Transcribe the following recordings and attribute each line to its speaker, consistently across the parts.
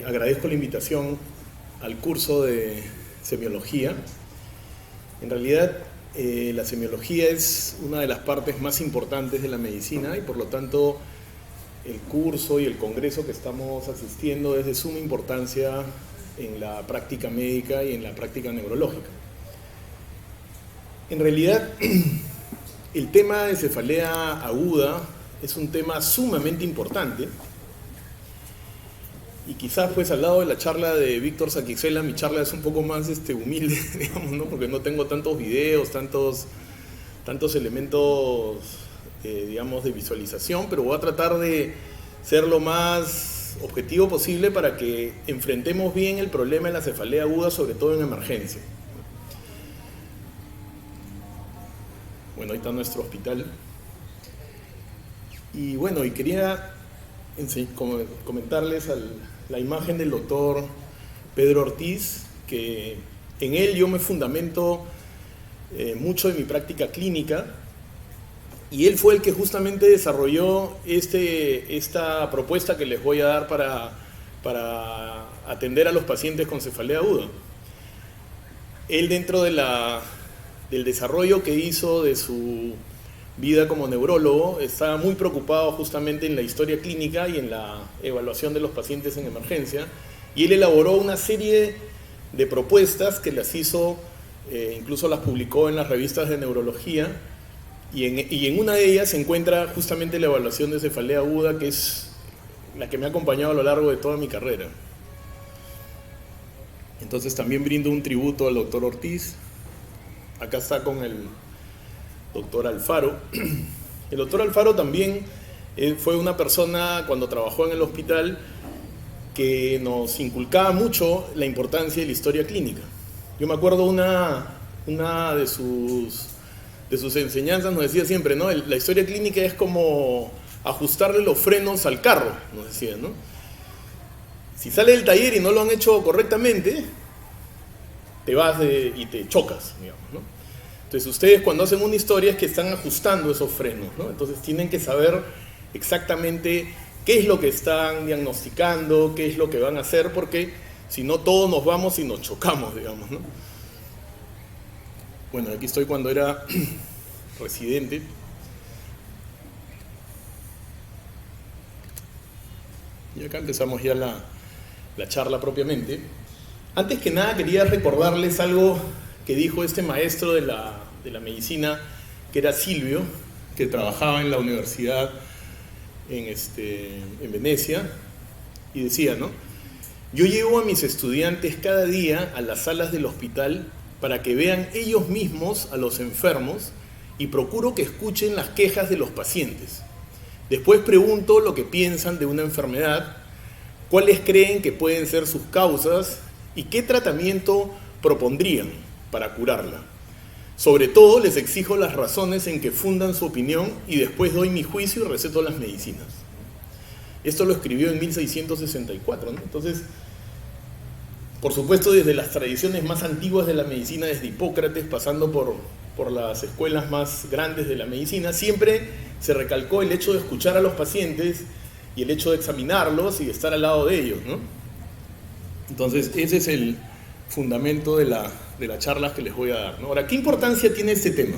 Speaker 1: Agradezco la invitación al curso de semiología. En realidad, la semiología es una de las partes más importantes de la medicina y por lo tanto el curso y el congreso que estamos asistiendo es de suma importancia en la práctica médica y en la práctica neurológica. En realidad, el tema de cefalea aguda es un tema sumamente importante y quizás pues al lado de la charla de Víctor Saquicela mi charla es un poco más humilde, digamos, ¿no? Porque no tengo tantos videos, tantos elementos, digamos, de visualización, pero voy a tratar de ser lo más objetivo posible para que enfrentemos bien el problema de la cefalea aguda, sobre todo en emergencia. Bueno, ahí está nuestro hospital. Y bueno, y quería comentarles la imagen del doctor Pedro Ortiz, que en él yo me fundamento mucho de mi práctica clínica, y él fue el que justamente desarrolló esta propuesta que les voy a dar para atender a los pacientes con cefalea aguda. Él, dentro del desarrollo que hizo de su vida como neurólogo, estaba muy preocupado justamente en la historia clínica y en la evaluación de los pacientes en emergencia, y él elaboró una serie de propuestas que las hizo, incluso las publicó en las revistas de neurología, y en una de ellas se encuentra justamente la evaluación de cefalea aguda, que es la que me ha acompañado a lo largo de toda mi carrera. Entonces también brindo un tributo al doctor Ortiz. Acá está con el doctor Alfaro. El doctor Alfaro también fue una persona, cuando trabajó en el hospital, que nos inculcaba mucho la importancia de la historia clínica. Yo me acuerdo una de sus enseñanzas, nos decía siempre, ¿no? La historia clínica es como ajustarle los frenos al carro, nos decía, ¿no? Si sale del taller y no lo han hecho correctamente, te vas y te chocas, digamos, ¿no? Entonces ustedes, cuando hacen una historia, es que están ajustando esos frenos, ¿no? Entonces tienen que saber exactamente qué es lo que están diagnosticando, qué es lo que van a hacer, porque si no todos nos vamos y nos chocamos, digamos, ¿no? Bueno, aquí estoy cuando era residente. Y acá empezamos ya la charla propiamente. Antes que nada quería recordarles algo que dijo este maestro de la medicina, que era Silvio, que trabajaba en la universidad en Venecia, y decía, ¿no? Yo llevo a mis estudiantes cada día a las salas del hospital para que vean ellos mismos a los enfermos y procuro que escuchen las quejas de los pacientes. Después pregunto lo que piensan de una enfermedad, cuáles creen que pueden ser sus causas y qué tratamiento propondrían para curarla. Sobre todo les exijo las razones en que fundan su opinión y después doy mi juicio y receto las medicinas. Esto lo escribió en 1664, ¿no? Entonces, por supuesto, desde las tradiciones más antiguas de la medicina, desde Hipócrates, pasando por las escuelas más grandes de la medicina, siempre se recalcó el hecho de escuchar a los pacientes y el hecho de examinarlos y de estar al lado de ellos, ¿no? Entonces, ese es el fundamento de las charlas que les voy a dar, ¿no? Ahora, ¿qué importancia tiene este tema?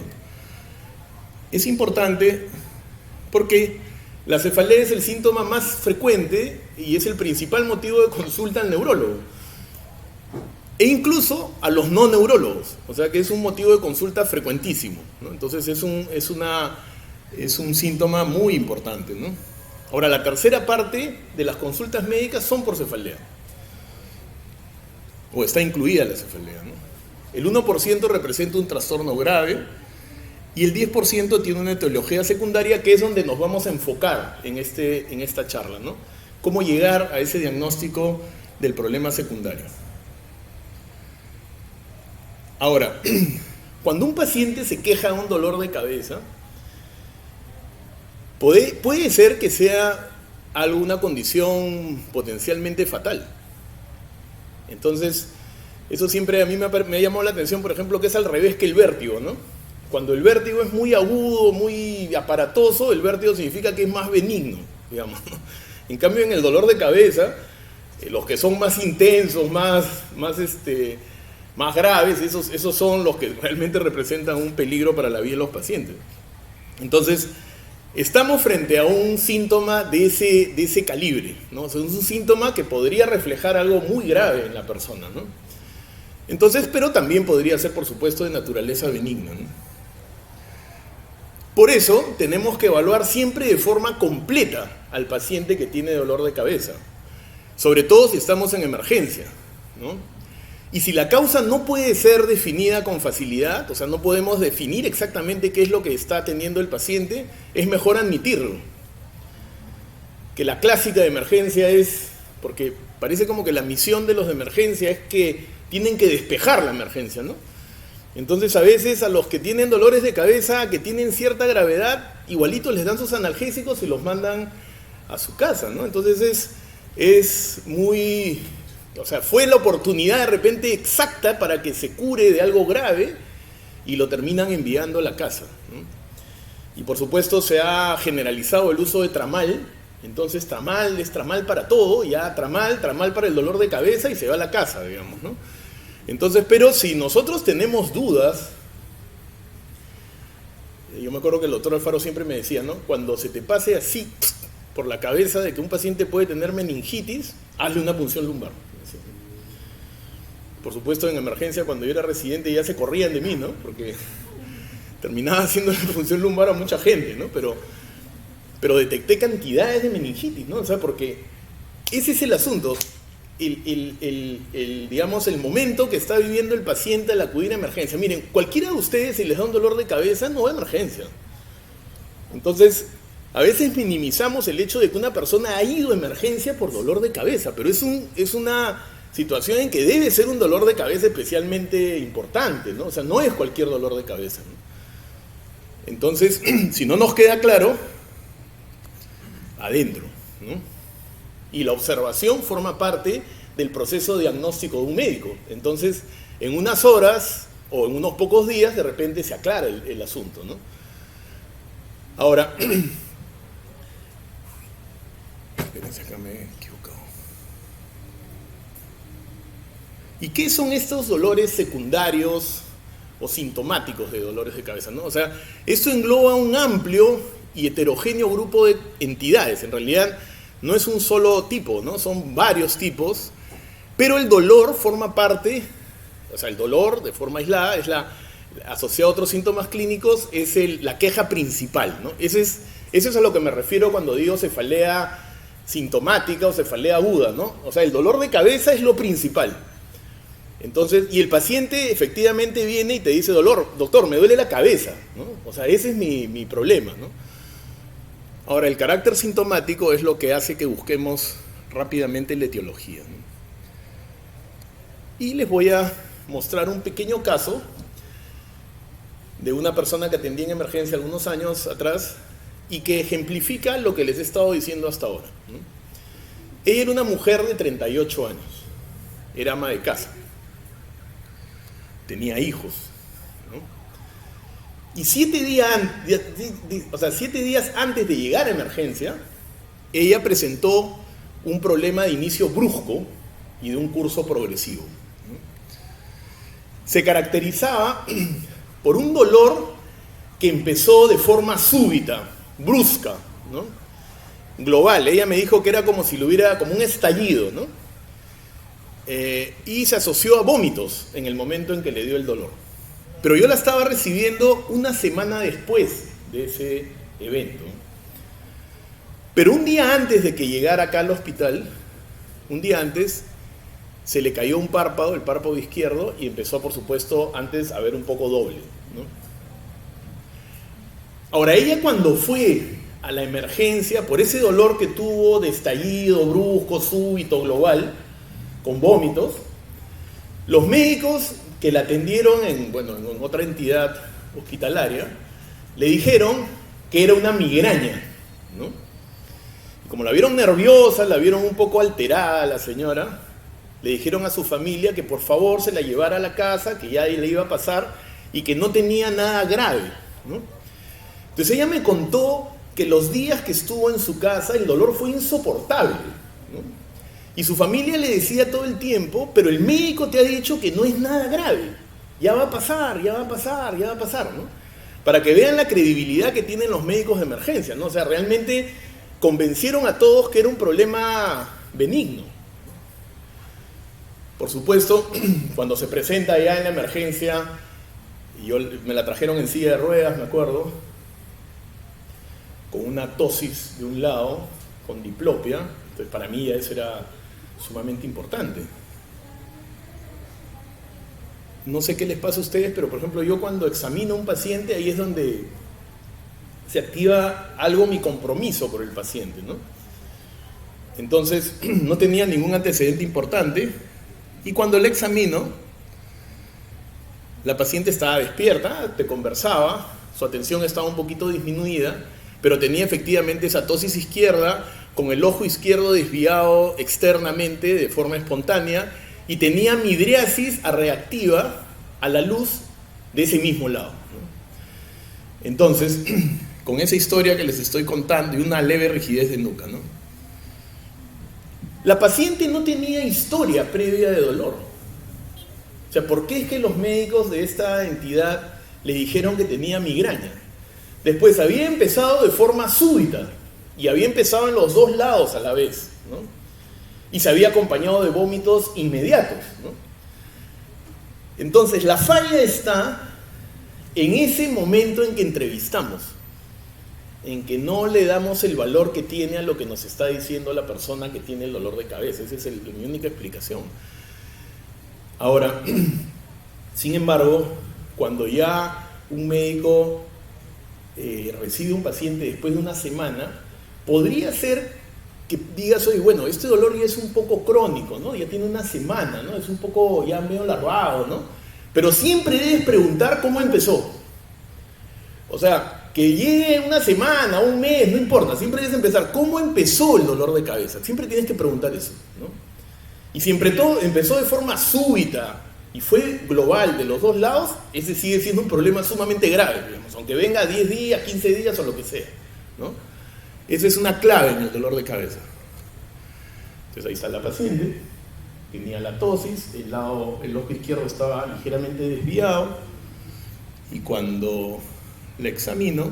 Speaker 1: Es importante porque la cefalea es el síntoma más frecuente y es el principal motivo de consulta al neurólogo. E incluso a los no neurólogos, o sea que es un motivo de consulta frecuentísimo, ¿no? Entonces es un síntoma muy importante, ¿no? Ahora, la tercera parte de las consultas médicas son por cefalea, o está incluida la cefalea, ¿no? El 1% representa un trastorno grave y el 10% tiene una etiología secundaria, que es donde nos vamos a enfocar en esta charla, ¿no? Cómo llegar a ese diagnóstico del problema secundario. Ahora, cuando un paciente se queja de un dolor de cabeza, puede ser que sea alguna condición potencialmente fatal. Entonces, eso siempre a mí me ha llamado la atención, por ejemplo, que es al revés que el vértigo, ¿no? Cuando el vértigo es muy agudo, muy aparatoso, el vértigo significa que es más benigno, digamos, ¿no? En cambio, en el dolor de cabeza, Los que son más intensos, más graves, esos son los que realmente representan un peligro para la vida de los pacientes. Entonces, estamos frente a un síntoma de ese calibre, ¿no? O sea, es un síntoma que podría reflejar algo muy grave en la persona, ¿no? Entonces, pero también podría ser, por supuesto, de naturaleza benigna, ¿no? Por eso, tenemos que evaluar siempre de forma completa al paciente que tiene dolor de cabeza, sobre todo si estamos en emergencia, ¿no? Y si la causa no puede ser definida con facilidad, o sea, no podemos definir exactamente qué es lo que está teniendo el paciente, es mejor admitirlo. Que la clásica de emergencia es, porque parece como que la misión de los de emergencia es que tienen que despejar la emergencia, ¿no? Entonces, a veces a los que tienen dolores de cabeza, que tienen cierta gravedad, igualitos les dan sus analgésicos y los mandan a su casa, ¿no? Entonces es muy... O sea, fue la oportunidad de repente exacta para que se cure de algo grave y lo terminan enviando a la casa, ¿no? Y por supuesto se ha generalizado el uso de tramal, entonces tramal es tramal para todo, ya tramal para el dolor de cabeza y se va a la casa, digamos, ¿no? Entonces, pero si nosotros tenemos dudas, yo me acuerdo que el doctor Alfaro siempre me decía, ¿no? Cuando se te pase así por la cabeza de que un paciente puede tener meningitis, hazle una punción lumbar. Por supuesto, en emergencia, cuando yo era residente, ya se corrían de mí, ¿no? Porque terminaba haciendo la punción lumbar a mucha gente, ¿no? Pero detecté cantidades de meningitis, ¿no? O sea, porque ese es el asunto. Digamos, el momento que está viviendo el paciente al acudir a emergencia. Miren, cualquiera de ustedes, si les da un dolor de cabeza, no va a emergencia. Entonces, a veces minimizamos el hecho de que una persona ha ido a emergencia por dolor de cabeza, pero es una situación en que debe ser un dolor de cabeza especialmente importante, ¿no? O sea, no es cualquier dolor de cabeza, ¿no? Entonces, si no nos queda claro, adentro, ¿no? Y la observación forma parte del proceso diagnóstico de un médico. Entonces, en unas horas o en unos pocos días, de repente se aclara el asunto, ¿no? Ahora, espérense, acá me he equivocado. ¿Y qué son estos dolores secundarios o sintomáticos de dolores de cabeza, ¿no? O sea, esto engloba un amplio y heterogéneo grupo de entidades. En realidad, no es un solo tipo, ¿no? Son varios tipos, pero el dolor forma parte, o sea, el dolor de forma aislada es asociado a otros síntomas clínicos, es la queja principal, ¿no? Eso es a lo que me refiero cuando digo cefalea sintomática o cefalea aguda, ¿no? O sea, el dolor de cabeza es lo principal. Entonces, y el paciente efectivamente viene y te dice, doctor, me duele la cabeza, ¿no? O sea, ese es mi problema, ¿no? Ahora, el carácter sintomático es lo que hace que busquemos rápidamente la etiología, ¿no? Y les voy a mostrar un pequeño caso de una persona que atendí en emergencia algunos años atrás y que ejemplifica lo que les he estado diciendo hasta ahora, ¿no? Ella era una mujer de 38 años, era ama de casa, tenía hijos, ¿no? Y 7 días antes de llegar a emergencia, ella presentó un problema de inicio brusco y de un curso progresivo, ¿no? Se caracterizaba por un dolor que empezó de forma súbita, brusca, ¿no? Global. Ella me dijo que era como si lo hubiera, como un estallido, ¿no? Y se asoció a vómitos en el momento en que le dio el dolor. Pero yo la estaba recibiendo una semana después de ese evento. Pero un día antes de que llegara acá al hospital, un día antes, se le cayó un párpado, el párpado izquierdo, y empezó, por supuesto, antes a ver un poco doble, ¿no? Ahora, ella cuando fue a la emergencia, por ese dolor que tuvo de estallido, brusco, súbito, global, con vómitos, los médicos que la atendieron en otra entidad hospitalaria, le dijeron que era una migraña, ¿no? Y como la vieron nerviosa, la vieron un poco alterada la señora, le dijeron a su familia que por favor se la llevara a la casa, que ya le iba a pasar y que no tenía nada grave, ¿no? Entonces ella me contó que los días que estuvo en su casa el dolor fue insoportable, ¿no? Y su familia le decía todo el tiempo, pero el médico te ha dicho que no es nada grave. Ya va a pasar, ya va a pasar, ya va a pasar, ¿no? Para que vean la credibilidad que tienen los médicos de emergencia, ¿no? O sea, realmente convencieron a todos que era un problema benigno. Por supuesto, cuando se presenta ya en la emergencia, y me la trajeron en silla de ruedas, me acuerdo, con una tosis de un lado, con diplopia, entonces para mí ya eso era sumamente importante. No sé qué les pasa a ustedes, pero por ejemplo yo cuando examino a un paciente, ahí es donde se activa algo mi compromiso por el paciente, ¿no? Entonces no tenía ningún antecedente importante y cuando le examino, la paciente estaba despierta, te conversaba, su atención estaba un poquito disminuida, pero tenía efectivamente esa tosis izquierda con el ojo izquierdo desviado externamente de forma espontánea y tenía midriasis reactiva a la luz de ese mismo lado, ¿no? Entonces, con esa historia que les estoy contando y una leve rigidez de nuca, ¿no? La paciente no tenía historia previa de dolor. O sea, ¿por qué es que los médicos de esta entidad le dijeron que tenía migraña? Después había empezado de forma súbita y había empezado en los dos lados a la vez, ¿no? Y se había acompañado de vómitos inmediatos, ¿no? Entonces la falla está en ese momento en que entrevistamos, en que no le damos el valor que tiene a lo que nos está diciendo la persona que tiene el dolor de cabeza. Esa es mi única explicación. Ahora, sin embargo, cuando ya un médico recibe un paciente después de una semana, podría ser que digas, oye, bueno, este dolor ya es un poco crónico, ¿no? Ya tiene una semana, ¿no? Es un poco ya medio larvado, ¿no? Pero siempre debes preguntar cómo empezó. O sea, que llegue una semana, un mes, no importa, siempre debes empezar. ¿Cómo empezó el dolor de cabeza? Siempre tienes que preguntar eso, ¿no? Y siempre todo empezó de forma súbita y fue global de los dos lados, ese sigue siendo un problema sumamente grave, digamos, aunque venga 10 días, 15 días o lo que sea, ¿no? Esa es una clave en el dolor de cabeza. Entonces ahí está la paciente, tenía la tosis, el ojo izquierdo estaba ligeramente desviado y cuando le examino,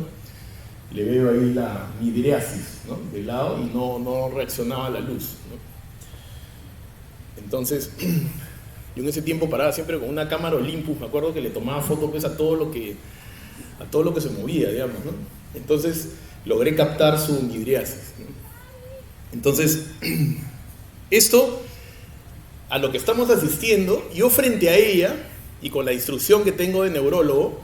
Speaker 1: le veo ahí la midriasis, ¿no?, del lado y no reaccionaba a la luz, ¿no? Entonces, yo en ese tiempo paraba siempre con una cámara Olympus, me acuerdo que le tomaba fotos pues, a todo lo que se movía, digamos, ¿no? Entonces, logré captar su midriasis, ¿no? Entonces, esto, a lo que estamos asistiendo, yo frente a ella, y con la instrucción que tengo de neurólogo,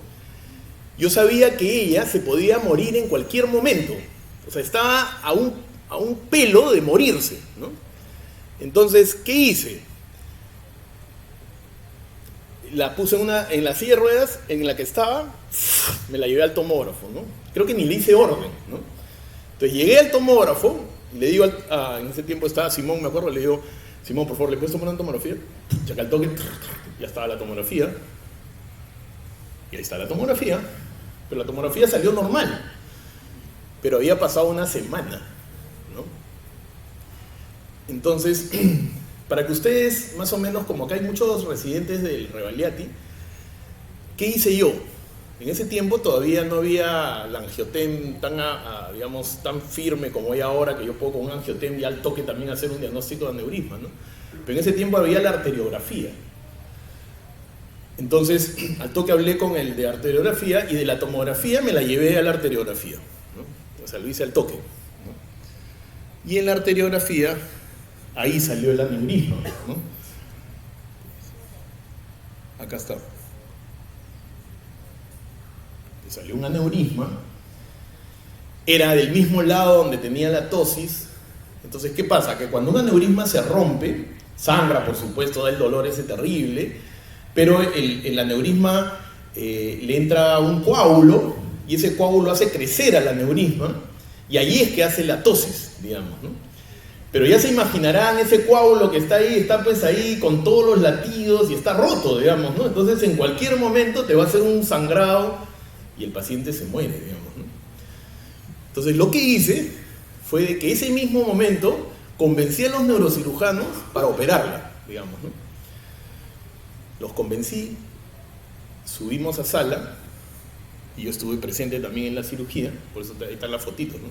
Speaker 1: yo sabía que ella se podía morir en cualquier momento. O sea, estaba a un pelo de morirse, ¿no? Entonces, ¿qué hice? La puse en la silla de ruedas en la que estaba, me la llevé al tomógrafo, ¿no? Creo que ni le hice orden, ¿no? Entonces llegué al tomógrafo, y le digo, en ese tiempo estaba Simón, me acuerdo, le digo, Simón, por favor, ¿le puedes tomar una tomografía? Chaca al toque, ya estaba la tomografía, y ahí está la tomografía, pero la tomografía salió normal, pero había pasado una semana, ¿no? Entonces, para que ustedes, más o menos, como acá hay muchos residentes del Rebagliati, ¿qué hice yo? En ese tiempo todavía no había la angiotem digamos, tan firme como hay ahora, que yo puedo con un angiotem y al toque también hacer un diagnóstico de aneurisma, ¿no? Pero en ese tiempo había la arteriografía. Entonces, al toque hablé con el de arteriografía y de la tomografía me la llevé a la arteriografía, ¿no? O sea, lo hice al toque, ¿no? Y en la arteriografía, ahí salió el aneurisma, ¿no? Acá está. Salió un aneurisma, era del mismo lado donde tenía la tosis. Entonces, ¿qué pasa? Que cuando un aneurisma se rompe, sangra, por supuesto, da el dolor ese terrible, pero el aneurisma le entra un coágulo y ese coágulo hace crecer al aneurisma y ahí es que hace la tosis, digamos, ¿no? Pero ya se imaginarán, ese coágulo que está ahí, está pues ahí con todos los latidos y está roto, digamos, ¿no? Entonces en cualquier momento te va a hacer un sangrado y el paciente se muere, digamos, ¿no? Entonces lo que hice fue de que ese mismo momento convencí a los neurocirujanos para operarla, digamos, ¿no? Los convencí, subimos a sala, y yo estuve presente también en la cirugía, por eso ahí están las fotitos, ¿no?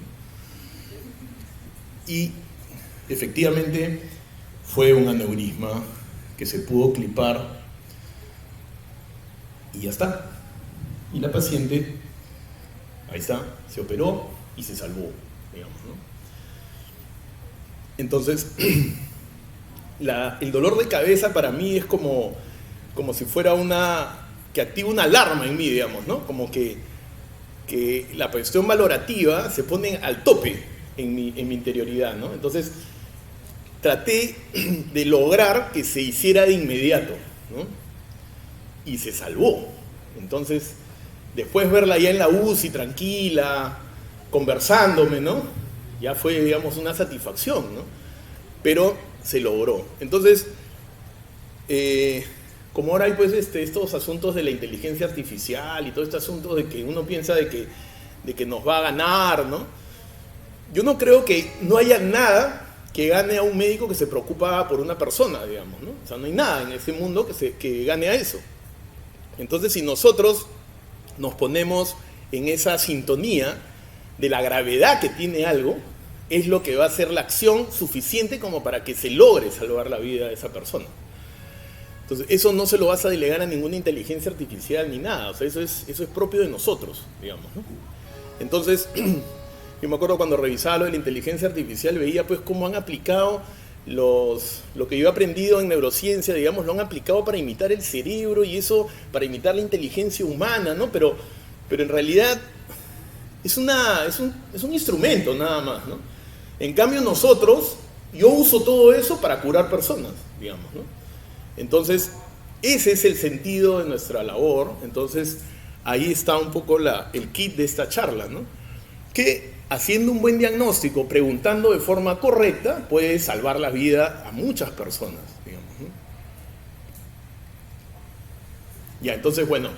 Speaker 1: Y efectivamente fue un aneurisma que se pudo clipar y ya está. Y la paciente, ahí está, se operó y se salvó, digamos, ¿no? Entonces, el dolor de cabeza para mí es como si fuera que activa una alarma en mí, digamos, ¿no? Como que la cuestión valorativa se pone al tope en mi interioridad, ¿no? Entonces, traté de lograr que se hiciera de inmediato, ¿no? Y se salvó. Entonces, después verla ya en la UCI, tranquila, conversándome, ¿no? Ya fue, digamos, una satisfacción, ¿no? Pero se logró. Entonces, como ahora hay pues estos asuntos de la inteligencia artificial y todo este asunto de que uno piensa de que nos va a ganar, ¿no? Yo no creo que no haya nada que gane a un médico que se preocupa por una persona, digamos, ¿no? O sea, no hay nada en ese mundo que gane a eso. Entonces, si nosotros nos ponemos en esa sintonía de la gravedad que tiene algo, es lo que va a ser la acción suficiente como para que se logre salvar la vida de esa persona. Entonces, eso no se lo vas a delegar a ninguna inteligencia artificial ni nada, o sea, eso es propio de nosotros, digamos, ¿no? Entonces, yo me acuerdo cuando revisaba lo de la inteligencia artificial, veía pues cómo han aplicado lo que yo he aprendido en neurociencia, digamos, lo han aplicado para imitar el cerebro y eso, para imitar la inteligencia humana, ¿no? Pero en realidad es un instrumento nada más, ¿no? En cambio nosotros, yo uso todo eso para curar personas, digamos, ¿no? Entonces, ese es el sentido de nuestra labor. Entonces, ahí está un poco el kit de esta charla, ¿no? Que haciendo un buen diagnóstico, preguntando de forma correcta, puede salvar la vida a muchas personas, digamos, ¿no? Ya, entonces, bueno,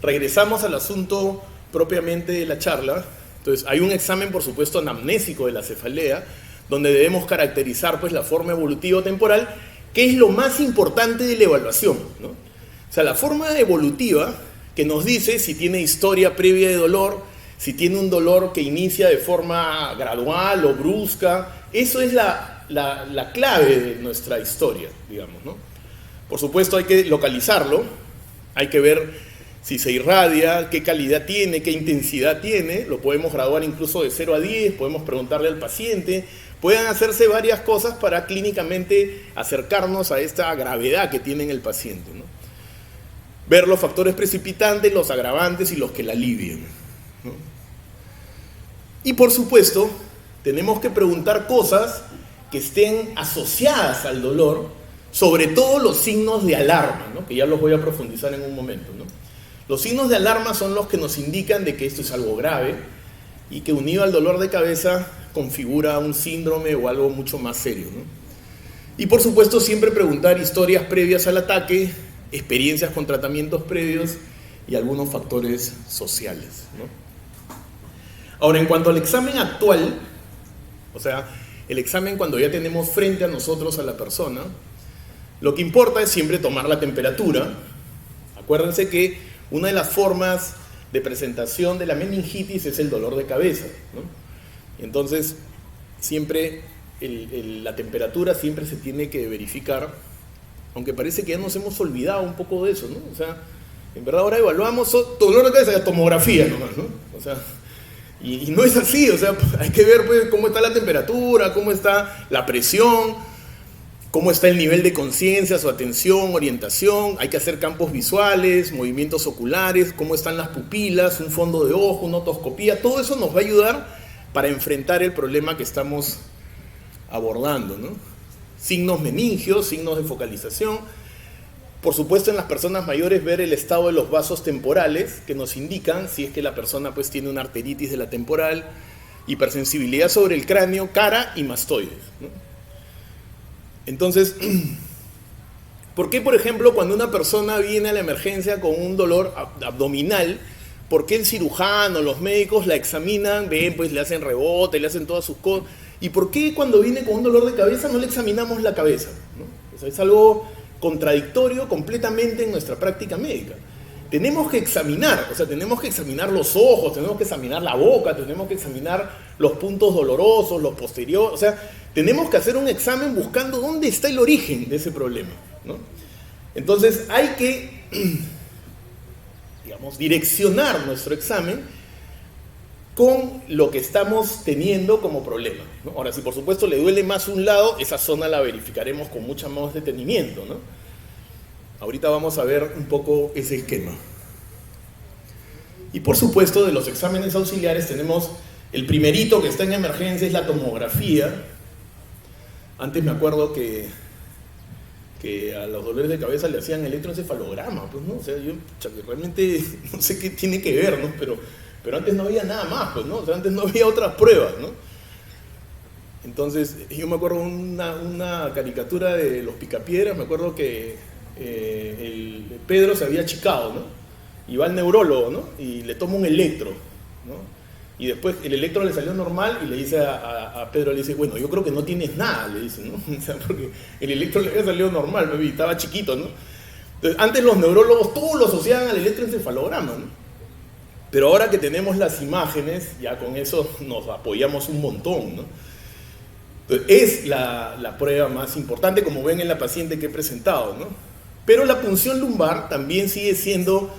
Speaker 1: regresamos al asunto propiamente de la charla. Entonces, hay un examen, por supuesto, anamnésico de la cefalea, donde debemos caracterizar pues, la forma evolutivo-temporal, que es lo más importante de la evaluación, ¿no? O sea, la forma evolutiva que nos dice si tiene historia previa de dolor, si tiene un dolor que inicia de forma gradual o brusca, eso es la clave de nuestra historia, digamos, ¿no? Por supuesto hay que localizarlo, hay que ver si se irradia, qué calidad tiene, qué intensidad tiene, lo podemos graduar incluso de 0 a 10, podemos preguntarle al paciente, pueden hacerse varias cosas para clínicamente acercarnos a esta gravedad que tiene en el paciente, ¿no? Ver los factores precipitantes, los agravantes y los que la alivian, ¿no? Y por supuesto, tenemos que preguntar cosas que estén asociadas al dolor, sobre todo los signos de alarma, ¿no? Que ya los voy a profundizar en un momento, ¿no? Los signos de alarma son los que nos indican de que esto es algo grave y que unido al dolor de cabeza configura un síndrome o algo mucho más serio, ¿no? Y por supuesto siempre preguntar historias previas al ataque, experiencias con tratamientos previos y algunos factores sociales, ¿no? Ahora, en cuanto al examen actual, o sea, el examen cuando ya tenemos frente a nosotros a la persona, lo que importa es siempre tomar la temperatura. Acuérdense que una de las formas de presentación de la meningitis es el dolor de cabeza, ¿no? Entonces, siempre la temperatura siempre se tiene que verificar, aunque parece que ya nos hemos olvidado un poco de eso, ¿no? O sea, en verdad ahora evaluamos dolor de cabeza, tomografía nomás, ¿no? O sea, y no es así, o sea, hay que ver pues, cómo está la temperatura, cómo está la presión, cómo está el nivel de conciencia, su atención, orientación, hay que hacer campos visuales, movimientos oculares, cómo están las pupilas, un fondo de ojo, una otoscopía, todo eso nos va a ayudar para enfrentar el problema que estamos abordando, ¿no? Signos meningios, signos de focalización. Por supuesto, en las personas mayores ver el estado de los vasos temporales que nos indican si es que la persona pues tiene una arteritis de la temporal, hipersensibilidad sobre el cráneo, cara y mastoides, ¿no? Entonces, ¿por qué, por ejemplo, cuando una persona viene a la emergencia con un dolor abdominal, ¿por qué el cirujano, los médicos la examinan, ven, pues le hacen rebote, le hacen todas sus cosas? ¿Y por qué cuando viene con un dolor de cabeza no le examinamos la cabeza, ¿no? O sea, es algo contradictorio completamente en nuestra práctica médica. Tenemos que examinar, o sea, tenemos que examinar los ojos, tenemos que examinar la boca, tenemos que examinar los puntos dolorosos, los posteriores, o sea, tenemos que hacer un examen buscando dónde está el origen de ese problema, ¿no? Entonces hay que, digamos, direccionar nuestro examen con lo que estamos teniendo como problema, ¿no? Ahora, si por supuesto le duele más un lado, esa zona la verificaremos con mucho más detenimiento, ¿no? Ahorita vamos a ver un poco ese esquema. Y por supuesto, de los exámenes auxiliares tenemos el primerito que está en emergencia, es la tomografía. Antes me acuerdo que a los dolores de cabeza le hacían electroencefalograma, pues, ¿no? O sea, yo realmente no sé qué tiene que ver, ¿no? Pero antes no había nada más, pues, ¿no? O sea, antes no había otras pruebas, ¿no? Entonces, yo me acuerdo una caricatura de los Picapiedras, me acuerdo que el Pedro se había achicado, ¿no? Y va al neurólogo, ¿no? Y le toma un electro, ¿no? Y después el electro le salió normal y le dice a Pedro, le dice, bueno, yo creo que no tienes nada, le dice, ¿no? O sea, porque el electro le había salido normal, baby, estaba chiquito, ¿no? Entonces, antes los neurólogos todos lo asociaban al electroencefalograma, ¿no? Pero ahora que tenemos las imágenes, ya con eso nos apoyamos un montón, ¿no? Entonces, es la prueba más importante, como ven en la paciente que he presentado, ¿no? Pero la punción lumbar también sigue siendo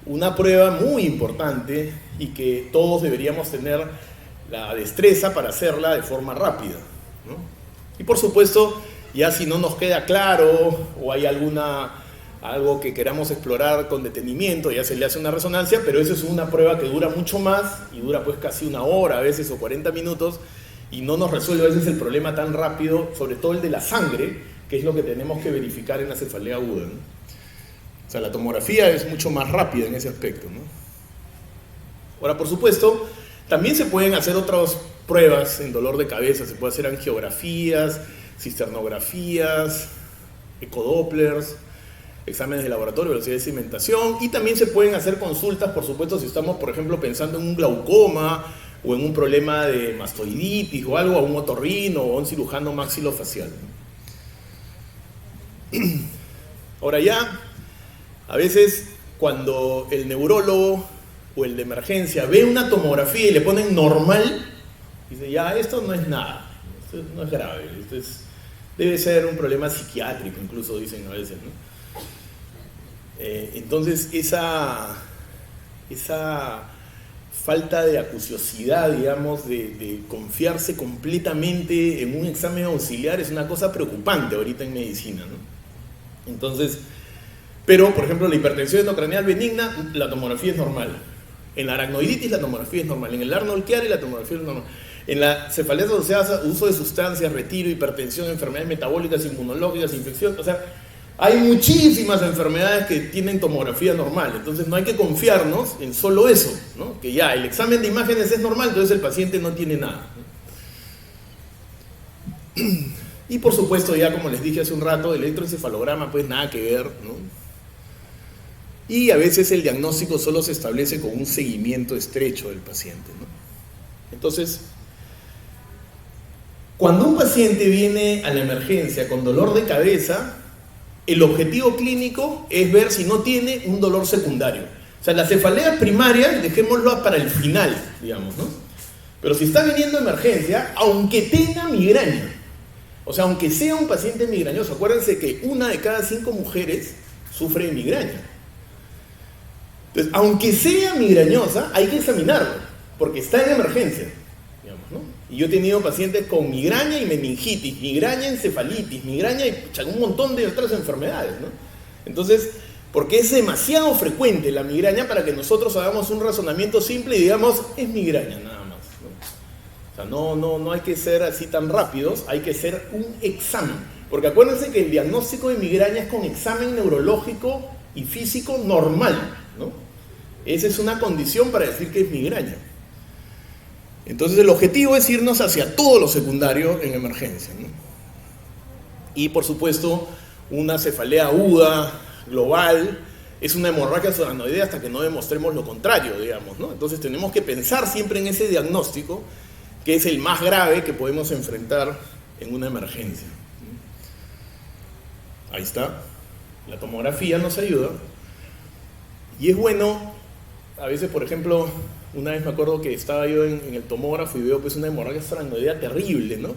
Speaker 1: una prueba muy importante y que todos deberíamos tener la destreza para hacerla de forma rápida, ¿no? Y por supuesto, ya si no nos queda claro o hay algo que queramos explorar con detenimiento, ya se le hace una resonancia, pero eso es una prueba que dura mucho más y dura pues casi una hora a veces o 40 minutos y no nos resuelve a veces el problema tan rápido, sobre todo el de la sangre, que es lo que tenemos que verificar en la cefalea aguda, ¿no? O sea, la tomografía es mucho más rápida en ese aspecto, ¿no? Ahora, por supuesto, también se pueden hacer otras pruebas en dolor de cabeza, se puede hacer angiografías, cisternografías, ecodopplers, exámenes de laboratorio, velocidad de cimentación, y también se pueden hacer consultas, por supuesto, si estamos, por ejemplo, pensando en un glaucoma o en un problema de mastoiditis o algo, a un otorrino o a un cirujano maxilofacial, ¿no? Ahora ya, a veces cuando el neurólogo o el de emergencia ve una tomografía y le ponen normal, dice, ya, esto no es nada, esto no es grave, debe ser un problema psiquiátrico, incluso dicen a veces, ¿no? Entonces esa falta de acuciosidad, digamos, de confiarse completamente en un examen auxiliar es una cosa preocupante ahorita en medicina, ¿no? Entonces, pero por ejemplo la hipertensión endocranial benigna, la tomografía es normal. En la aracnoiditis la tomografía es normal. En el Arnold Chiari la tomografía es normal. En la cefaleas asociadas a uso de sustancias, retiro, hipertensión, enfermedades metabólicas, inmunológicas, infecciones, o sea, hay muchísimas enfermedades que tienen tomografía normal, entonces no hay que confiarnos en solo eso, ¿no? Que ya el examen de imágenes es normal, entonces el paciente no tiene nada. Y por supuesto, ya como les dije hace un rato, el electroencefalograma pues nada que ver, ¿no? Y a veces el diagnóstico solo se establece con un seguimiento estrecho del paciente, ¿no? Entonces, cuando un paciente viene a la emergencia con dolor de cabeza, el objetivo clínico es ver si no tiene un dolor secundario. O sea, las cefaleas primarias, dejémoslo para el final, digamos, ¿no? Pero si está viniendo a emergencia, aunque tenga migraña, o sea, aunque sea un paciente migrañoso, acuérdense que 1 de cada 5 mujeres sufre de migraña. Entonces, aunque sea migrañosa, hay que examinarlo, porque está en emergencia, digamos, ¿no? Y yo he tenido pacientes con migraña y meningitis, migraña, encefalitis, migraña y un montón de otras enfermedades, ¿no? Entonces, porque es demasiado frecuente la migraña para que nosotros hagamos un razonamiento simple y digamos, es migraña nada más, ¿no? O sea, no hay que ser así tan rápidos, hay que hacer un examen. Porque acuérdense que el diagnóstico de migraña es con examen neurológico y físico normal, ¿no? Esa es una condición para decir que es migraña. Entonces el objetivo es irnos hacia todo lo secundario en emergencia, ¿no? Y por supuesto una cefalea aguda, global, es una hemorragia soranoidea hasta que no demostremos lo contrario, digamos, ¿no? Entonces tenemos que pensar siempre en ese diagnóstico, que es el más grave que podemos enfrentar en una emergencia. Ahí está. La tomografía nos ayuda. Y es bueno, a veces, por ejemplo, una vez me acuerdo que estaba yo en el tomógrafo y veo pues una hemorragia soranoidea terrible, ¿no?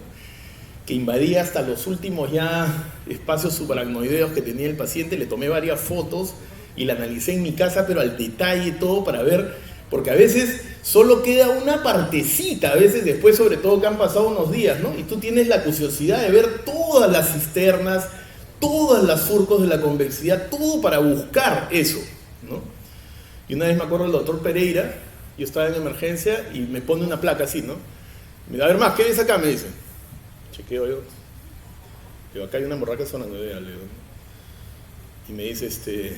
Speaker 1: Que invadía hasta los últimos ya espacios subaracnoideos que tenía el paciente. Le tomé varias fotos y la analicé en mi casa, pero al detalle todo para ver, porque a veces solo queda una partecita, a veces después, sobre todo que han pasado unos días, ¿no? Y tú tienes la curiosidad de ver todas las cisternas, todas las surcos de la convexidad, todo para buscar eso, ¿no? Y una vez me acuerdo el doctor Pereira, yo estaba en emergencia y me pone una placa así, ¿no? Me dice, a ver más, ¿qué ves acá? Me dice. Chequeo yo. Digo, acá hay una hemorragia soranoidea, le digo. Y me dice,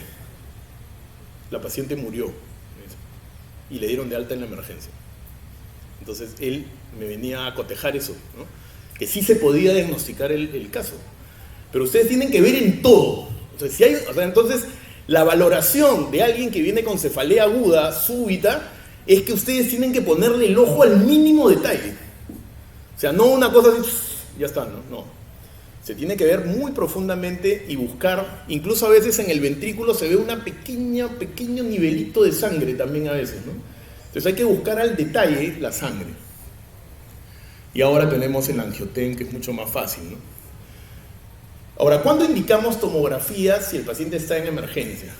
Speaker 1: la paciente murió. Me dice, y le dieron de alta en la emergencia. Entonces él me venía a cotejar eso, ¿no? Que sí se podía diagnosticar el caso. Pero ustedes tienen que ver en todo. Entonces, la valoración de alguien que viene con cefalea aguda, súbita, es que ustedes tienen que ponerle el ojo al mínimo detalle. O sea, no una cosa así, ya está, no. Se tiene que ver muy profundamente y buscar, incluso a veces en el ventrículo se ve una pequeño nivelito de sangre también a veces, ¿no? Entonces hay que buscar al detalle la sangre. Y ahora tenemos el angioten, que es mucho más fácil, ¿no? Ahora, ¿cuándo indicamos tomografía si el paciente está en emergencia?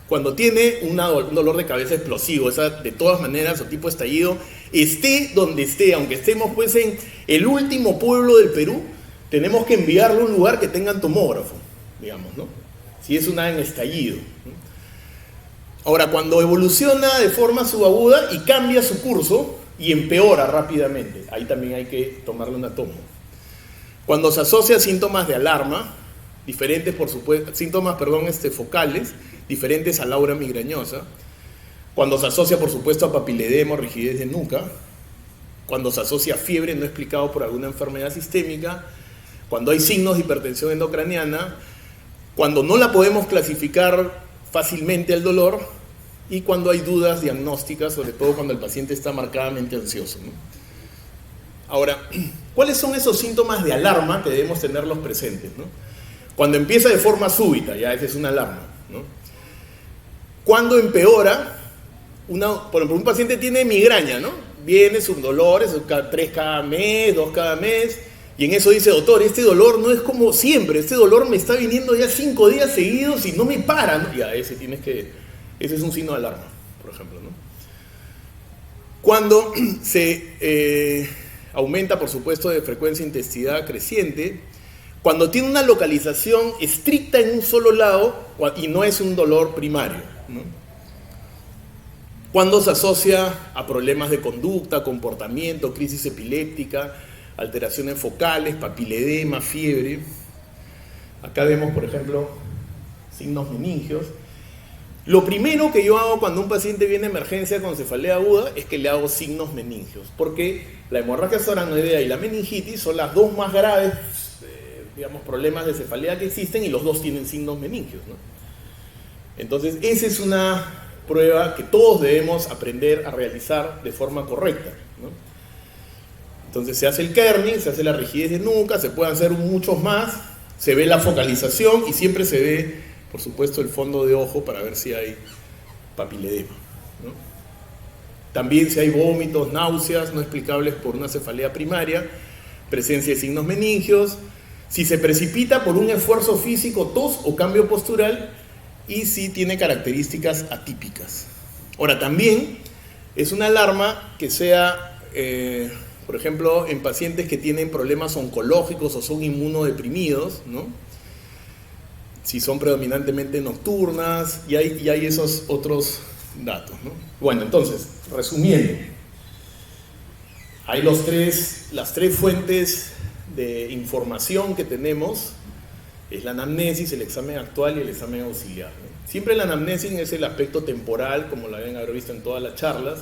Speaker 1: Cuando tiene un dolor de cabeza explosivo, esa de todas maneras, o tipo estallido, esté donde esté, aunque estemos pues en el último pueblo del Perú, tenemos que enviarlo a un lugar que tengan tomógrafo, digamos, ¿no? Si es una en estallido, ¿no? Ahora, cuando evoluciona de forma subaguda y cambia su curso y empeora rápidamente, ahí también hay que tomarle una tomo. Cuando se asocia a síntomas de alarma, diferentes, por supuesto, focales, diferentes a la aura migrañosa, cuando se asocia, por supuesto, a papiledema o rigidez de nuca, cuando se asocia a fiebre no explicado por alguna enfermedad sistémica, cuando hay signos de hipertensión endocraniana, cuando no la podemos clasificar fácilmente el dolor y cuando hay dudas diagnósticas, sobre todo cuando el paciente está marcadamente ansioso, ¿no? Ahora, ¿cuáles son esos síntomas de alarma que debemos tenerlos presentes, ¿no? Cuando empieza de forma súbita, ya esa es una alarma, ¿no? Cuando empeora, por ejemplo, un paciente tiene migraña, ¿no? Viene sus dolores, 3 cada mes, 2 cada mes, y en eso dice, doctor, este dolor no es como siempre, este dolor me está viniendo ya 5 días seguidos y no me para, ¿no? Ya, ese es un signo de alarma, por ejemplo, ¿no? Cuando se aumenta, por supuesto, de frecuencia e intensidad creciente, cuando tiene una localización estricta en un solo lado y no es un dolor primario, ¿no? Cuando se asocia a problemas de conducta, comportamiento, crisis epiléptica, alteraciones focales, papiledema, fiebre. Acá vemos, por ejemplo, signos meningios. Lo primero que yo hago cuando un paciente viene a emergencia con cefalea aguda es que le hago signos meningios, porque la hemorragia soranoidea y la meningitis son las dos más graves, digamos, problemas de cefalea que existen y los dos tienen signos meningios, ¿no? Entonces, esa es una prueba que todos debemos aprender a realizar de forma correcta, ¿no? Entonces, se hace el kerning, se hace la rigidez de nuca, se pueden hacer muchos más, se ve la focalización y siempre se ve, por supuesto, el fondo de ojo para ver si hay papiledema, ¿no? También si hay vómitos, náuseas no explicables por una cefalea primaria, presencia de signos meningios, si se precipita por un esfuerzo físico, tos o cambio postural, y si tiene características atípicas. Ahora, también es una alarma que sea, por ejemplo, en pacientes que tienen problemas oncológicos o son inmunodeprimidos, ¿no? Si son predominantemente nocturnas, y hay esos otros datos, ¿no? Bueno, entonces, resumiendo, hay las tres fuentes de información que tenemos, es la anamnesis, el examen actual y el examen auxiliar, ¿no? Siempre la anamnesis es el aspecto temporal, como la deben haber visto en todas las charlas.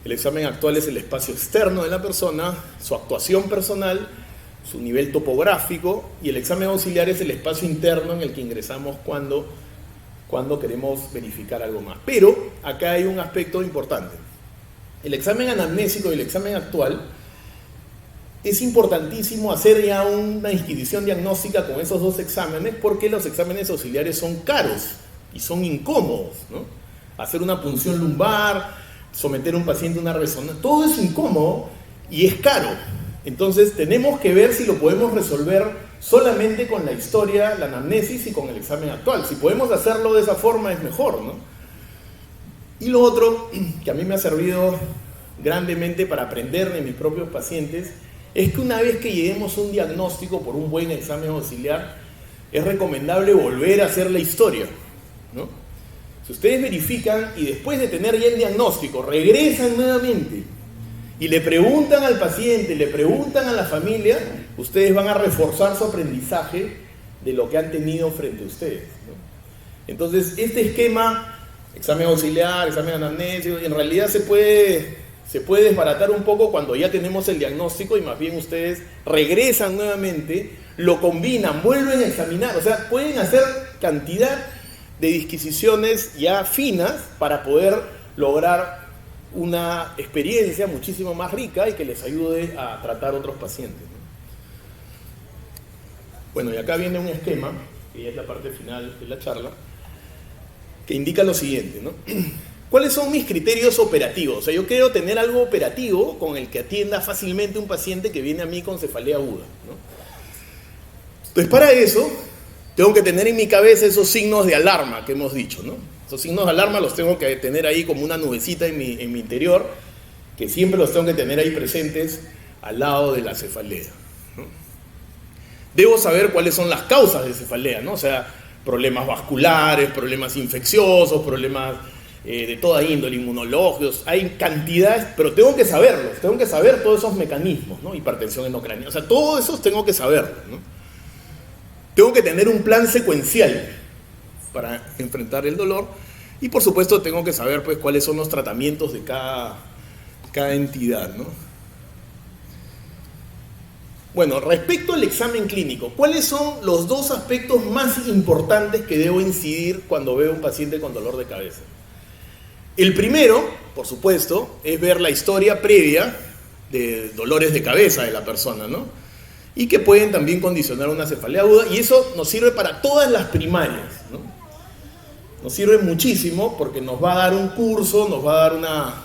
Speaker 1: El examen actual es el espacio externo de la persona, su actuación personal, su nivel topográfico, y el examen auxiliar es el espacio interno en el que ingresamos cuando cuando queremos verificar algo más. Pero acá hay un aspecto importante. El examen anamnésico y el examen actual, es importantísimo hacer ya una disquisición diagnóstica con esos dos exámenes, porque los exámenes auxiliares son caros y son incómodos, ¿no? Hacer una punción lumbar, someter a un paciente a una resonancia, todo es incómodo y es caro. Entonces tenemos que ver si lo podemos resolver solamente con la historia, la anamnesis y con el examen actual. Si podemos hacerlo de esa forma es mejor, ¿no? Y lo otro que a mí me ha servido grandemente para aprender de mis propios pacientes es que una vez que lleguemos a un diagnóstico por un buen examen auxiliar, es recomendable volver a hacer la historia, ¿no? Si ustedes verifican y después de tener ya el diagnóstico, regresan nuevamente y le preguntan al paciente, le preguntan a la familia, ustedes van a reforzar su aprendizaje de lo que han tenido frente a ustedes, ¿no? Entonces, este esquema, examen auxiliar, examen anamnésico, en realidad se puede desbaratar un poco cuando ya tenemos el diagnóstico y más bien ustedes regresan nuevamente, lo combinan, vuelven a examinar, o sea, pueden hacer cantidad de disquisiciones ya finas para poder lograr una experiencia muchísimo más rica y que les ayude a tratar otros pacientes, ¿no? Bueno, y acá viene un esquema, que ya es la parte final de la charla, que indica lo siguiente, ¿no? ¿Cuáles son mis criterios operativos? O sea, yo quiero tener algo operativo con el que atienda fácilmente un paciente que viene a mí con cefalea aguda, ¿no? Entonces, para eso, tengo que tener en mi cabeza esos signos de alarma que hemos dicho, ¿no? Esos signos de alarma los tengo que tener ahí como una nubecita en mi interior, que siempre los tengo que tener ahí presentes al lado de la cefalea, ¿no? Debo saber cuáles son las causas de cefalea, ¿no? O sea, problemas vasculares, problemas infecciosos, problemas de toda índole, inmunológicos, hay cantidades, pero tengo que saberlos, tengo que saber todos esos mecanismos, ¿no? Hipertensión endocrinal, o sea, todos esos tengo que saberlos, ¿no? Tengo que tener un plan secuencial para enfrentar el dolor y por supuesto tengo que saber pues cuáles son los tratamientos de cada entidad, ¿no? Bueno, respecto al examen clínico, ¿cuáles son los dos aspectos más importantes que debo incidir cuando veo a un paciente con dolor de cabeza? El primero, por supuesto, es ver la historia previa de dolores de cabeza de la persona, ¿no? Y que pueden también condicionar una cefalea aguda, y eso nos sirve para todas las primarias, ¿no? Nos sirve muchísimo porque nos va a dar un curso, nos va a dar una...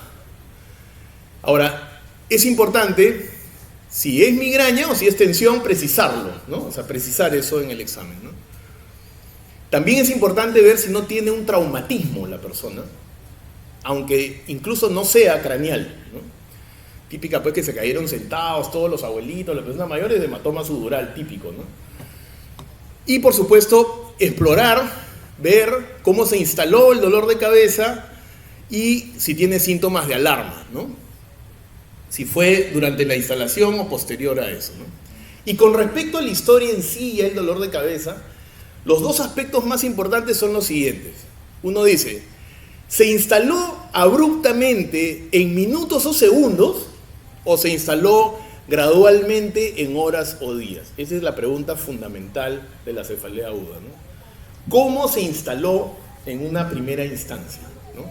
Speaker 1: Ahora, es importante, si es migraña o si es tensión, precisarlo, ¿no? O sea, precisar eso en el examen, ¿no? También es importante ver si no tiene un traumatismo la persona, aunque incluso no sea craneal, ¿no? Típica pues que se cayeron sentados todos los abuelitos, las personas mayores, de hematoma sudural típico, ¿no? Y por supuesto explorar, ver cómo se instaló el dolor de cabeza y si tiene síntomas de alarma, ¿no? Si fue durante la instalación o posterior a eso, ¿no? Y con respecto a la historia en sí y el dolor de cabeza, los dos aspectos más importantes son los siguientes. Uno dice, ¿se instaló abruptamente en minutos o segundos o se instaló gradualmente en horas o días? Esa es la pregunta fundamental de la cefalea aguda, ¿no? ¿Cómo se instaló en una primera instancia, ¿no?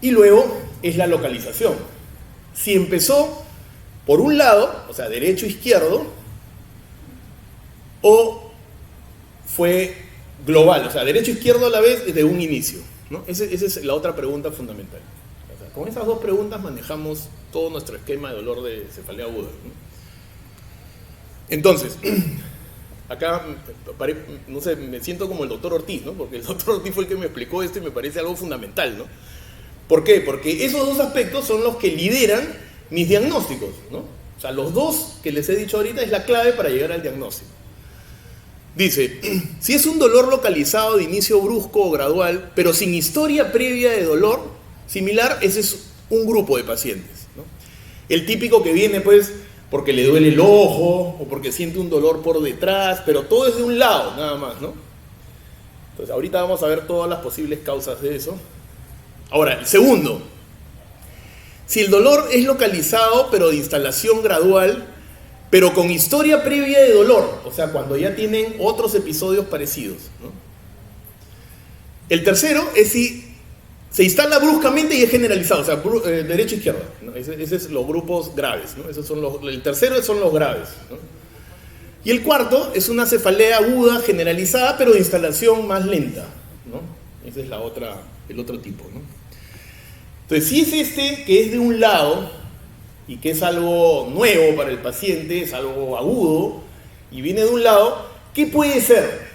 Speaker 1: Y luego es la localización. Si empezó por un lado, o sea, derecho-izquierdo, o fue global, o sea, derecho-izquierdo a la vez desde un inicio, ¿no? Esa es la otra pregunta fundamental. O sea, con esas dos preguntas manejamos todo nuestro esquema de dolor de cefalea aguda, ¿no? Entonces, acá, no sé, me siento como el doctor Ortiz, ¿no? Porque el doctor Ortiz fue el que me explicó esto y me parece algo fundamental, ¿no? ¿Por qué? Porque esos dos aspectos son los que lideran mis diagnósticos, ¿no? O sea, los dos que les he dicho ahorita es la clave para llegar al diagnóstico. Dice, si es un dolor localizado de inicio brusco o gradual, pero sin historia previa de dolor similar, ese es un grupo de pacientes, ¿no? El típico que viene, pues, porque le duele el ojo o porque siente un dolor por detrás, pero todo es de un lado, nada más, ¿no? Entonces, ahorita vamos a ver todas las posibles causas de eso. Ahora, el segundo, si el dolor es localizado, pero de instalación gradual, pero con historia previa de dolor, o sea, cuando ya tienen otros episodios parecidos, ¿no? El tercero es si se instala bruscamente y es generalizado, o sea, derecha e izquierda, ¿no? Ese es los grupos graves, ¿no? El tercero son los graves, ¿no? Y el cuarto es una cefalea aguda generalizada, pero de instalación más lenta, ¿no? Ese es el otro tipo, ¿no? Entonces, si es este que es de un lado y que es algo nuevo para el paciente, es algo agudo y viene de un lado, ¿qué puede ser?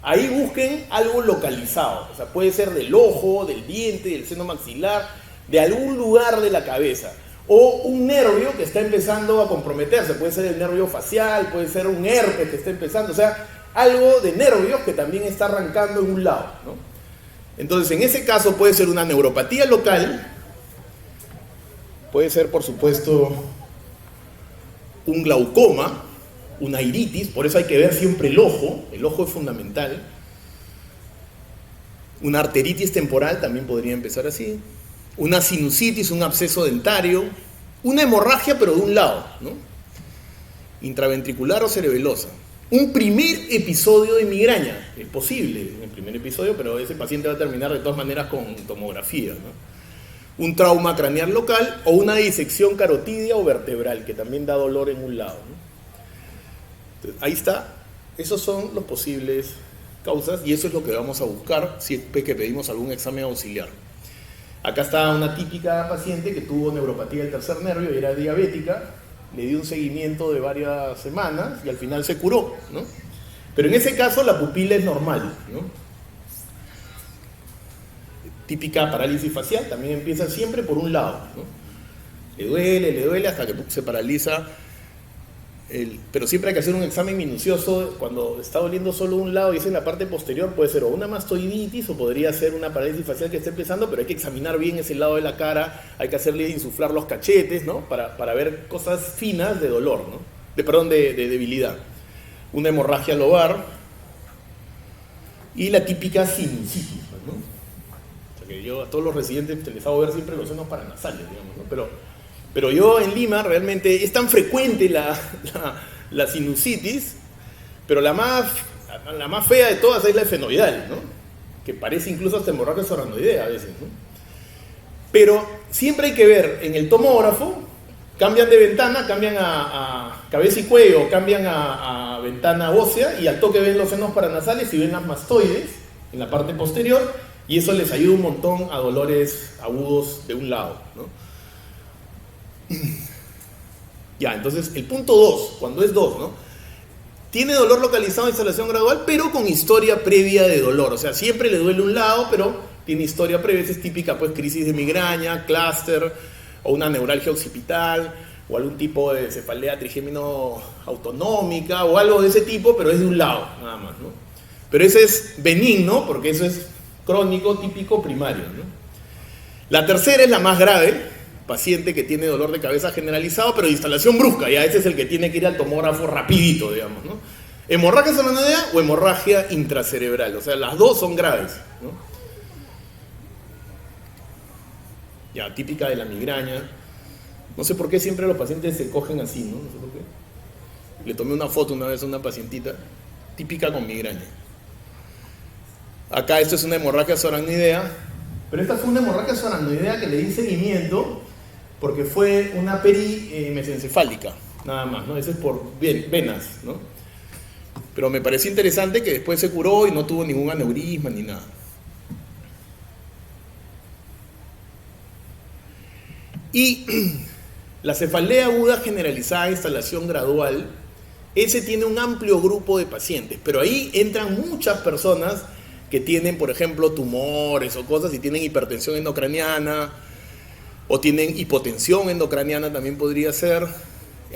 Speaker 1: Ahí busquen algo localizado, o sea, puede ser del ojo, del diente, del seno maxilar, de algún lugar de la cabeza, o un nervio que está empezando a comprometerse, puede ser el nervio facial, puede ser un herpes que está empezando, o sea, algo de nervios que también está arrancando en un lado, ¿no? Entonces, en ese caso puede ser una neuropatía local, puede ser, por supuesto, un glaucoma, una iritis, por eso hay que ver siempre el ojo es fundamental. Una arteritis temporal también podría empezar así. Una sinusitis, un absceso dentario. Una hemorragia, pero de un lado, ¿no? Intraventricular o cerebelosa. Un primer episodio de migraña, es posible, el primer episodio, pero ese paciente va a terminar de todas maneras con tomografía, ¿no? Un trauma craneal local o una disección carotidia o vertebral, que también da dolor en un lado, ¿no? Entonces, ahí está, esos son los posibles causas y eso es lo que vamos a buscar si es que pedimos algún examen auxiliar. Acá está una típica paciente que tuvo neuropatía del tercer nervio y era diabética, le dio un seguimiento de varias semanas y al final se curó, ¿no? Pero en ese caso la pupila es normal, ¿no? Típica parálisis facial, también empieza siempre por un lado, ¿no? Le duele hasta que se paraliza. Pero siempre hay que hacer un examen minucioso. Cuando está doliendo solo un lado y es en la parte posterior, puede ser o una mastoiditis o podría ser una parálisis facial que está empezando, pero hay que examinar bien ese lado de la cara, hay que hacerle insuflar los cachetes, ¿no? Para ver cosas finas de dolor, ¿no? de debilidad. Una hemorragia lobar y la típica sinusitis, ¿no? O sea que yo a todos los residentes les hago ver siempre los senos paranasales, digamos, ¿no? Pero yo en Lima realmente es tan frecuente la sinusitis, pero la más fea de todas es la efenoidal, ¿no? Que parece incluso hasta hemorragia soranoidea a veces, ¿no? Pero siempre hay que ver en el tomógrafo, cambian de ventana, cambian a cabeza y cuello, cambian a ventana ósea y al toque ven los senos paranasales y ven las mastoides en la parte posterior y eso les ayuda un montón a dolores agudos de un lado, ¿no? Ya, entonces el punto 2, cuando es 2, ¿no? Tiene dolor localizado de instalación gradual, pero con historia previa de dolor. O sea, siempre le duele un lado, pero tiene historia previa. Esa es típica, pues, crisis de migraña, clúster, o una neuralgia occipital, o algún tipo de cefalea trigémino autonómica, o algo de ese tipo, pero es de un lado, nada más, ¿no? Pero ese es benigno, porque eso es crónico, típico, primario, ¿no? La tercera es la más grave, paciente que tiene dolor de cabeza generalizado, pero de instalación brusca, ya ese es el que tiene que ir al tomógrafo rapidito, digamos, ¿no? Hemorragia soranoidea o hemorragia intracerebral, o sea, las dos son graves, ¿no? Ya, típica de la migraña. No sé por qué siempre los pacientes se cogen así, ¿no? No sé por qué. Le tomé una foto una vez a una pacientita, típica con migraña. Acá esto es una hemorragia soranoidea, pero esta fue una hemorragia soranoidea que le di seguimiento porque fue una perimesencefálica, nada más, ¿no? Eso es por venas, ¿no? Pero me pareció interesante que después se curó y no tuvo ningún aneurisma ni nada. Y la cefalea aguda generalizada, instalación gradual, ese tiene un amplio grupo de pacientes, pero ahí entran muchas personas que tienen, por ejemplo, tumores o cosas y tienen hipertensión endocraniana o tienen hipotensión endocraniana también podría ser.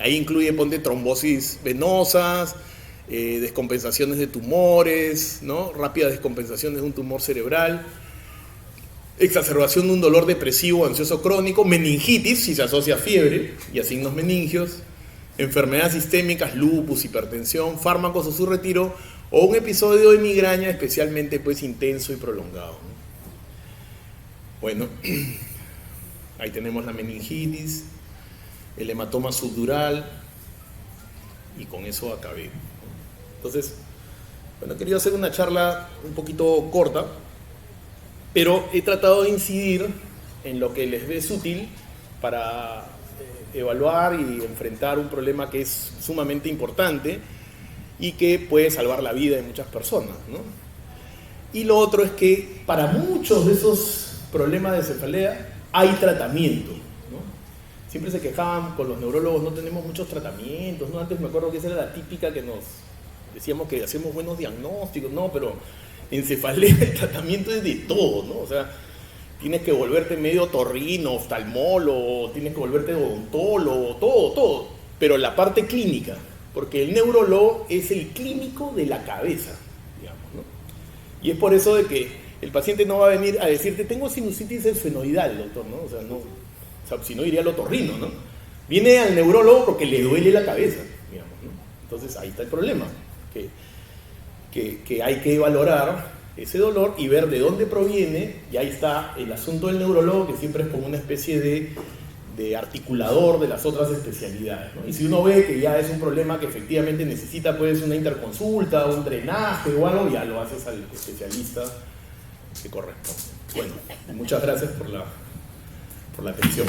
Speaker 1: Ahí incluye, ponte, trombosis venosas, descompensaciones de tumores, ¿no? Rápidas descompensaciones de un tumor cerebral, exacerbación de un dolor depresivo ansioso crónico, meningitis si se asocia a fiebre y a signos meningios, enfermedades sistémicas, lupus, hipertensión, fármacos o su retiro, o un episodio de migraña especialmente, pues, intenso y prolongado, ¿no? Bueno, ahí tenemos la meningitis, el hematoma subdural, y con eso acabé, ¿no? Entonces, bueno, he querido hacer una charla un poquito corta, pero he tratado de incidir en lo que les es útil para evaluar y enfrentar un problema que es sumamente importante y que puede salvar la vida de muchas personas, ¿no? Y lo otro es que para muchos de esos problemas de cefalea hay tratamiento, ¿no? Siempre se quejaban con los neurólogos, no tenemos muchos tratamientos, ¿no? Antes me acuerdo que esa era la típica que nos decíamos que hacemos buenos diagnósticos, no, pero en cefalea el tratamiento es de todo, ¿no? O sea, tienes que volverte medio otorrino, oftalmólogo, tienes que volverte odontólogo, todo, pero la parte clínica, porque el neurólogo es el clínico de la cabeza, digamos, ¿no? Y es por eso de que el paciente no va a venir a decirte, tengo sinusitis esfenoidal, doctor, ¿no? O sea, si no iría al otorrino, ¿no? Viene al neurólogo porque le duele la cabeza, digamos, ¿no? Entonces ahí está el problema, que hay que valorar ese dolor y ver de dónde proviene, y ahí está el asunto del neurólogo, que siempre es como una especie de articulador de las otras especialidades, ¿no? Y si uno ve que ya es un problema que efectivamente necesita pues una interconsulta, un drenaje o algo, ya lo haces al especialista que corresponde. Bueno, muchas gracias por la atención.